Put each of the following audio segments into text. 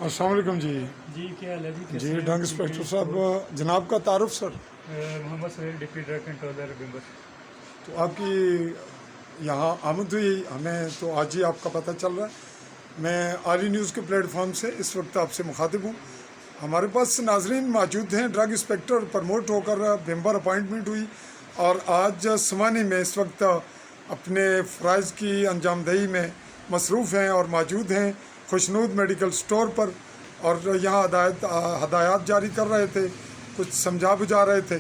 अस्सलाम वालेकुम जी। जी क्या हाल है जी? जी ड्रग इंस्पेक्टर साहब, जनाब का तारुफ sir. Mohammad Suhail, deputy drug controller Bhimber. तो आपकी यहाँ आमद हुई हमें तो आज ही आपका पता चल रहा है। मैं आली न्यूज़ के प्लेटफॉर्म से इस वक्त आपसे मुखातिब हूँ। हमारे पास नाजरीन मौजूद हैं। ड्रग इंस्पेक्टर प्रमोट होकर बिम्बर अपॉइंटमेंट हुई और आज समानी में इस वक्त अपने फ़राइज़ की अंजामदही में मसरूफ़ हैं और मौजूद हैं खुशनूद मेडिकल स्टोर पर, और यहाँ हदायत जारी कर रहे थे, कुछ समझा बुझा रहे थे।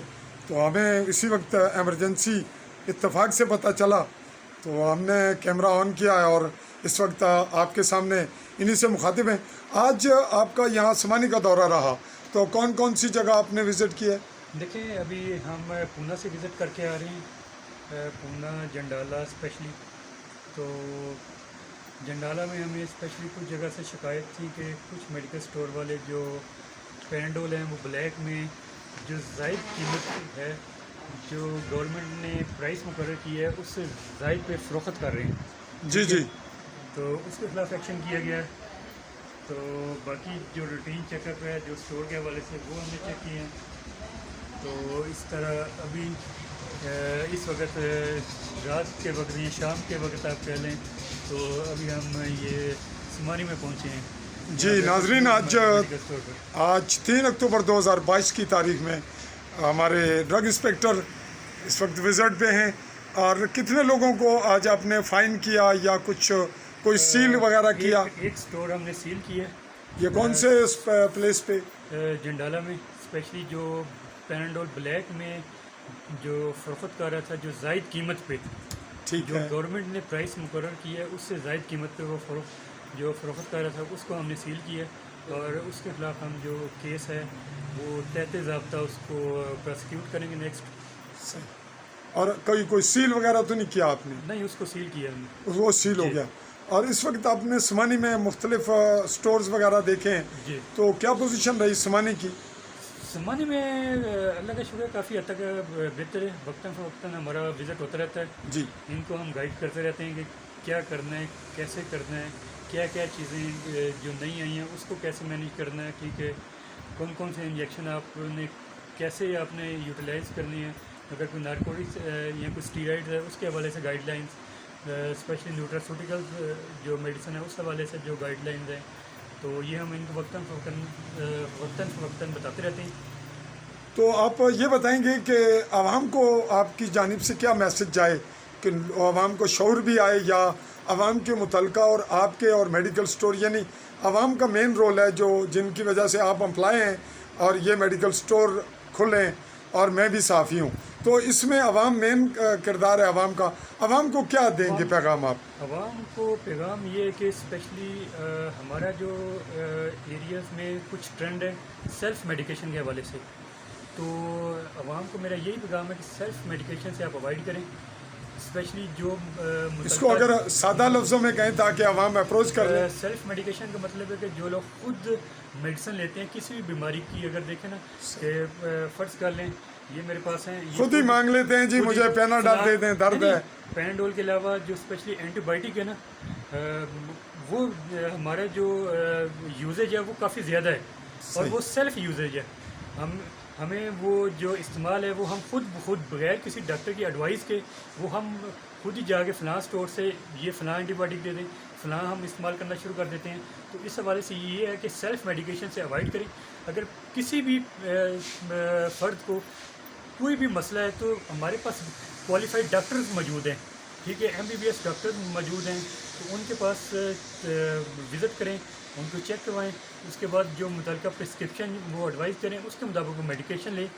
तो हमें इसी वक्त एमरजेंसी इत्तेफाक से पता चला, तो हमने कैमरा ऑन किया है और इस वक्त आपके सामने इन्हीं से मुखातिब हैं। आज आपका यहाँ समानी का दौरा रहा, तो कौन कौन सी जगह आपने विज़िट की है? देखें, अभी हम पूना से विज़िट करके आ रहे हैं, पूना जंडाला स्पेशली। तो जंडाला में हमें स्पेशली कुछ जगह से शिकायत थी कि कुछ मेडिकल स्टोर वाले जो पैराडोल हैं वो ब्लैक में जो ज़ायद कीमत है, जो गवर्नमेंट ने प्राइस मुकर्रर की है, उससे ज़ायद पे फ़रोख्त कर रहे हैं। जी जी। तो उसके खिलाफ एक्शन किया गया है। तो बाकी जो रूटीन चेकअप है जो स्टोर के हवाले से वो हमने चेक किए हैं। तो इस तरह अभी इस वक्त रात के वक्त या शाम के वक्त आप कह लें, तो अभी हम ये समानी में पहुँचे हैं। जी नाजरीन, आज 3 अक्टूबर 2022 की तारीख में हमारे ड्रग इंस्पेक्टर इस वक्त विज़िट पे हैं। और कितने लोगों को आज आपने फ़ाइन किया या कुछ कोई सील वगैरह किया? एक स्टोर हमने सील किया। ये कौन से प्लेस पे? जंडाला में स्पेशली जो पैराडोल ब्लैक में जो फ़रोख्त कर रहा था जो ज़ायद कीमत पे, ठीक जो है। गवर्नमेंट ने प्राइस मुकर्रर की है उससे ज़ायद कीमत पे वो जो फ़रोख्त कर रहा था उसको हमने सील किया। और उसके खिलाफ हम जो केस है वो तहत ज़ाब्ता उसको प्रोसिक्यूट करेंगे नेक्स्ट। और कोई सील वगैरह तो नहीं किया आपने? नहीं, उसको सील किया हमने। वो सील हो गया। और इस वक्त आपने समानी में मुख्तलिफ स्टोर्स वगैरह देखे हैं, जी। तो क्या पोजीशन रही समानी की? समानी में अल्लाह का शुक्र काफ़ी हद तक बेहतर है। वक्तन फ़वक्तन हमारा विज़िट होता रहता है। जी। इनको हम गाइड करते रहते हैं कि क्या करना है, कैसे करना है, क्या क्या चीज़ें जो नई आई हैं उसको कैसे मैनेज करना है, ठीक है, कौन कौन से इंजेक्शन आपने कैसे आपने यूटिलाइज़ करनी है, अगर कोई नारकोटिक्स या कोई स्टीरॉइड है उसके हवाले से गाइडलाइंस, स्पेशली न्यूट्रास्यूटिकल्स जो मेडिसिन है उस हवाले से जो गाइडलाइंस हैं, तो ये हम इनको वक्तन फ़वक्तन बताते रहते हैं। तो आप ये बताएंगे कि आवाम को आपकी जानिब से क्या मैसेज जाए कि आवाम को शऊर भी आए, या आवाम के मुतलका और आपके और मेडिकल स्टोर, यानी आवाम का मेन रोल है जो जिनकी वजह से आप एम्प्लॉय हैं और ये मेडिकल स्टोर खुलें, और मैं भी साफ़ी हूँ, तो इसमें आवाम मेन किरदार है आवाम का। आवाम को क्या देंगे पैगाम आप? आवाम को पैगाम ये है कि स्पेशली हमारा जो एरियाज़ में कुछ ट्रेंड है सेल्फ़ मेडिकेशन के हवाले से, तो आवाम को मेरा यही पैगाम है कि सेल्फ़ मेडिकेशन से आप अवॉइड करें। स्पेशली जो इसको अगर सादा लफ्ज़ों में कहें ताकि आवाम अप्रोच कर लें। सेल्फ़ मेडिकेशन का मतलब है कि जो लोग खुद मेडिसिन लेते हैं किसी भी बीमारी की, अगर देखें ना कि फ़र्ज़ कर लें ये मेरे पास है, खुद ही मांग लेते हैं जी मुझे पैनाडॉल दे दें, दर्द है। पैनाडोल के अलावा जो स्पेशली एंटीबायोटिक है ना, वो हमारा जो यूजेज है वो काफ़ी ज़्यादा है और वो सेल्फ़ यूजेज है। हमें वो जो इस्तेमाल है वो हम खुद बगैर किसी डॉक्टर की एडवाइस के वो हम खुद ही जाके फ़लाँ स्टोर से ये फ़लाँ एंटीबायोटिक दे दें, फ़लाँ हम इस्तेमाल करना शुरू कर देते हैं। तो इस हवाले से ये है कि सेल्फ़ मेडिकेशन से अवॉइड करें। अगर किसी भी फ़र्द को कोई भी मसला है तो हमारे पास क्वालिफाइड डॉक्टर्स मौजूद हैं, ठीक है, MBBS डॉक्टर्स मौजूद हैं, तो उनके पास विज़िट करें, उनको चेक करवाएं, उसके बाद जो मुतलका प्रिस्क्रिप्शन वो एडवाइस करें उसके मुताबिक वो मेडिकेशन लें,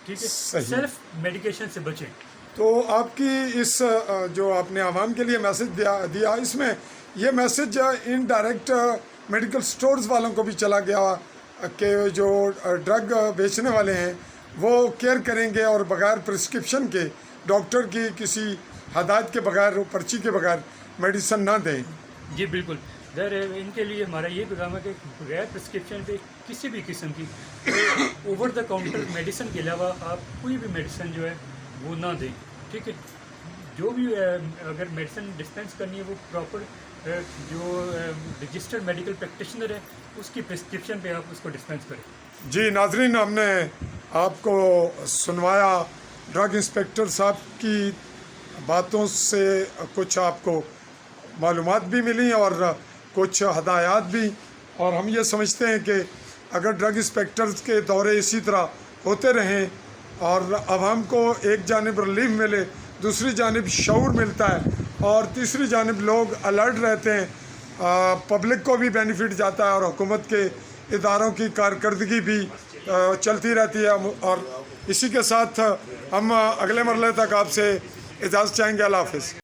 ठीक है, सेल्फ मेडिकेशन से बचें। तो आपकी इस जो आपने आवाम के लिए मैसेज दिया इसमें ये मैसेज इनडायरेक्ट मेडिकल स्टोर्स वालों को भी चला गया कि जो ड्रग बेचने वाले हैं वो केयर करेंगे और बगैर प्रिस्क्रिप्शन के, डॉक्टर की किसी हदायत के बगैर, पर्ची के बगैर मेडिसिन ना दें। जी बिल्कुल, इनके लिए हमारा ये पैगाम है कि बगैर प्रिस्क्रिप्शन पे किसी भी किस्म की ओवर द काउंटर मेडिसिन के अलावा आप कोई भी मेडिसिन जो है वो ना दें, ठीक है। جو بھی اگر میڈیسن ڈسپینس کرنی ہے وہ پراپر جو رجسٹرڈ میڈیکل پریکٹیشنر ہے اس کی پرسکرپشن پہ آپ اس کو ڈسپینس کریں. جی ناظرین، ہم نے آپ کو سنوایا ڈرگ انسپیکٹر صاحب کی باتوں سے کچھ آپ کو معلومات بھی ملی اور کچھ ہدایات بھی، اور ہم یہ سمجھتے ہیں کہ اگر ڈرگ انسپیکٹرز کے دورے اسی طرح ہوتے رہیں اور عوام کو ایک جانب ریلیف ملے، دوسری جانب شعور ملتا ہے اور تیسری جانب لوگ الرٹ رہتے ہیں، پبلک کو بھی بینیفٹ جاتا ہے اور حکومت کے اداروں کی کارکردگی بھی چلتی رہتی ہے. اور اسی کے ساتھ ہم اگلے مرحلے تک آپ سے اجازت چاہیں گے. اللہ حافظ.